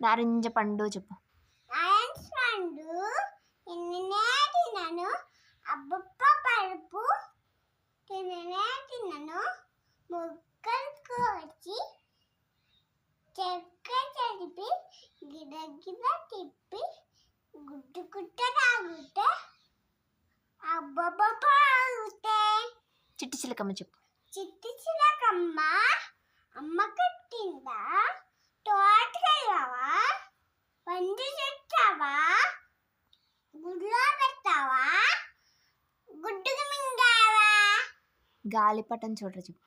నారింజ పండు చెప్పు. నారింజ పండు తినను. అబ్బప్ప పరుపు తినను. ముక్కలు కోసి చెక్క చెరిపి గిరగిర తిప్పి గుడ్డు గుడ్డ తాగితే అబ్బబ్బ ఆగితే. చిట్టి చిలకమ్మ చెప్పు. చిట్టి చిలకమ్మ అమ్మ కట్టిందా తోటకెళ్ళావా, పండు చెట్టావా, గుడ్లో పెట్టావా, గుడ్డుకు మింగావా. గాలిపటం చూడరా చెప్పు.